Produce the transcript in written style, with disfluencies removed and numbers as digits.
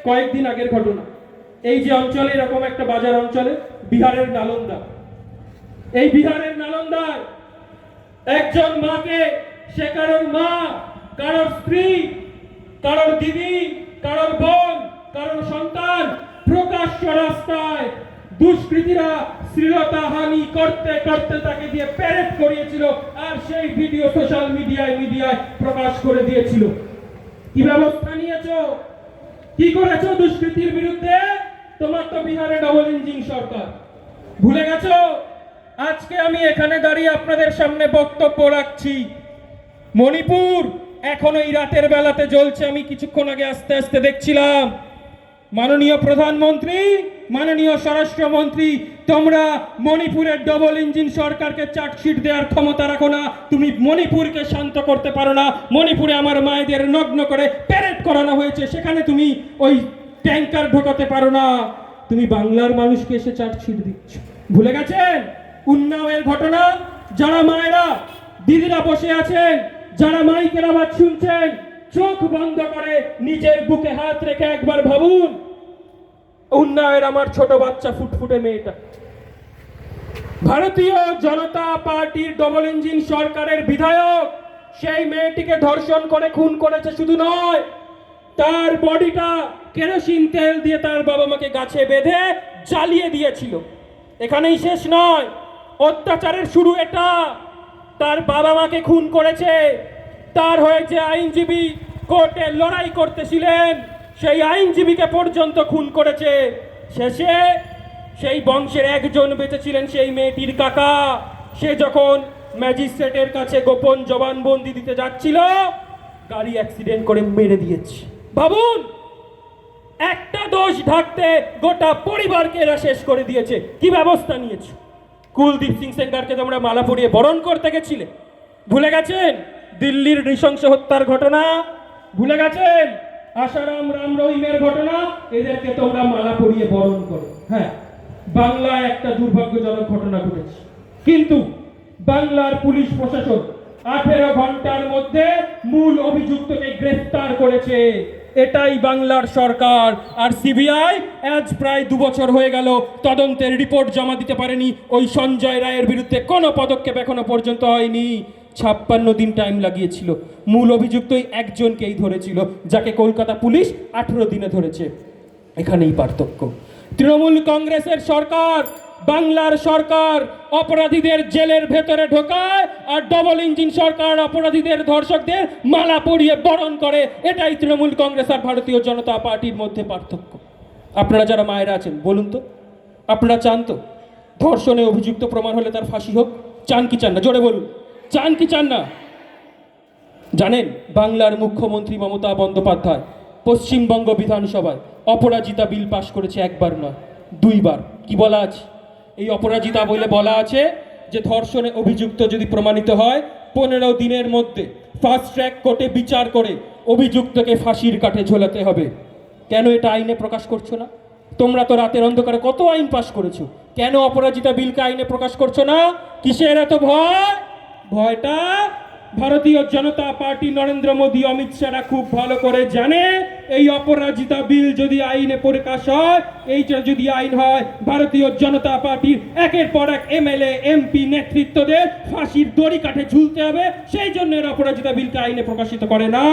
কয়েকদিন আগের ঘটনা। এই যে অঞ্চলে, এরকম একটা বাজার অঞ্চলে, বিহারের নালন্দা, এই বিহারের নালন্দায় একজন মাকে, সে কারোর মা, কারোর স্ত্রী, কারোর দিদি, কারোর বোন, কারোর সন্তান, প্রকাশ্য রাস্তায় দুষ্কৃতীরা শ্লীলতাহানি করতে করতে তাকে দিয়ে প্যারেড করিয়েছিল, আর সেই ভিডিও সোশ্যাল মিডিয়ায় প্রকাশ করে দিয়েছিল। কি ব্যবস্থা নিয়েছো? কি করেছো দুষ্কৃতির বিরুদ্ধে? তোমার তো বিহারে ডবল ইঞ্জিন সরকার, ভুলে গেছো? আজকে আমি এখানে দাঁড়িয়ে আপনাদের সামনে বক্তব্য রাখছি। মণিপুর এখন এই রাতের বেলাতে জ্বলছে। আমি কিছুক্ষণ আগে আস্তে আস্তে দেখছিলাম, মাননীয় প্রধানমন্ত্রী, মাননীয় স্বরাষ্ট্রমন্ত্রী, তোমরা মণিপুরের ডবল ইঞ্জিন সরকারকে চার্জশিট দেওয়ার ক্ষমতা রাখো না। তুমি মণিপুরকে শান্ত করতে পারো না। মণিপুরে আমার মায়েদের নগ্ন করে প্যারেড করানো হয়েছে, সেখানে তুমি ওই ট্যাঙ্কার ঢোকাতে পারো না। তুমি বাংলার মানুষকে এসে চার্জশিট দিচ্ছ। ভুলে গেছেন উন্নাওয়ের ঘটনা? যারা মায়েরা, দিদিরা বসে আছেন, যারা মাইকের আওয়াজ শুনছেন, চোখ বন্ধ করে নিজের বুকে হাত রেখে একবার ভাবুন, উন্নাওয়ের আমার ছোট বাচ্চা ফুটফুটে মেয়েটা, ভারতীয় জনতা পার্টির ডবল ইঞ্জিন সরকারের বিধায়ক, সেই মেয়েটিকে ধর্ষণ করে খুন করেছে। শুধু নয়, তার বডিটা কেরোসিন তেল দিয়ে তার বাবা মাকে গাছে বেঁধে জ্বালিয়ে দিয়েছিল। এখানেই শেষ নয়, অত্যাচারের শুরু এটা। তার বাবা মাকে খুন করেছে, তার হয়ে যে আইনজীবী কোর্টে লড়াই করতেছিলেন, সেই আইনজীবীকে পর্যন্ত খুন করেছে। শেষে সেই বংশের একজন বেঁচেছিলেন, সেই মেয়েটির কাকা। সে যখন ম্যাজিস্ট্রেটের কাছে গোপন জবানবন্দি দিতে যাচ্ছিল, গাড়ি অ্যাক্সিডেন্ট করে মেরে দিয়েছে। ভাবুন, একটা দোষ ঢাকতে গোটা পরিবারকে এরা শেষ করে দিয়েছে। কি ব্যবস্থা নিয়েছে? কুলদীপ সিং সেঙ্গারকে তোমরা মালা পরিয়ে বরণ করতে গেছিলে, ভুলে গেছেন? দিল্লির নৃশংস হত্যার ঘটনা ভুলে গেছেন? আসারাম রাম রহিমের ঘটনা, এদেরকে তোমরা মালা পরিয়ে বরণ করো। হ্যাঁ, বাংলায় একটা দুর্ভাগ্যজনক ঘটনা ঘটেছে, কিন্তু বাংলার পুলিশ প্রশাসন 18 ঘন্টার মধ্যে মূল অভিযুক্তকে গ্রেফতার করেছে। এটাই বাংলার সরকার। আর সিবিআই আজ প্রায় 2 বছর হয়ে গেল তদন্তের রিপোর্ট জমা দিতে পারেনি। ওই সঞ্জয় রায়ের বিরুদ্ধে কোনো পদক্ষেপ এখনো পর্যন্ত হয়নি। 56 দিন টাইম লাগিয়েছিল। মূল অভিযুক্তই একজনকেই ধরেছিল, যাকে কলকাতা পুলিশ 18 দিনে ধরেছে। এখানেই পার্থক্য। তৃণমূল কংগ্রেসের সরকার, বাংলার সরকার অপরাধীদের জেলের ভেতরে ঢোকায়, আর ডবল ইঞ্জিন সরকার অপরাধীদের, ধর্ষকদের মালা পরিয়ে বরণ করে। এটাই তৃণমূল কংগ্রেস আর ভারতীয় জনতা পার্টির মধ্যে পার্থক্য। আপনারা যারা মায়েরা আছেন, বলুন তো, আপনারা চান তো ধর্ষণে অভিযুক্ত প্রমাণ হলে তার ফাঁসি হোক? চান কি চান না? জোরে বলুন, চান কি চান না? জানেন, বাংলার মুখ্যমন্ত্রী মমতা বন্দ্যোপাধ্যায় পশ্চিমবঙ্গ বিধানসভায় অপরাজিতা বিল পাশ করেছে, একবার নয় 2 বার। কি বলা আছে এই অপরাজিতা বলে? বলা আছে যে ধর্ষণে অভিযুক্ত যদি প্রমাণিত হয়, 15 দিনের মধ্যে ফাস্ট ট্র্যাক কোর্টে বিচার করে অভিযুক্তকে ফাঁসির কাঠে ঝোলাতে হবে। কেন এটা আইনে প্রকাশ করছো না? তোমরা তো রাতের অন্ধকারে কত আইন পাশ করেছো, কেন অপরাজিতা বিলকে আইনে প্রকাশ করছো না? কিসের এত ভয়? ভয়টা ভারতীয় জনতা পার্টি, নরেন্দ্র মোদী, অমিত শাহরা খুব ভালো করে জানে। এই অপরাজিতা বিল যদি আইনে প্রকাশ হয়, এইটা যদি আইন হয়, ভারতীয় জনতা পার্টির একের পর এক এমএলএ এমপি নেতৃত্বদের ফাঁসির দড়ি কাঠে ঝুলতে হবে। সেই জন্য এর অপরাজিতা বিলকে আইনে প্রকাশিত করে না।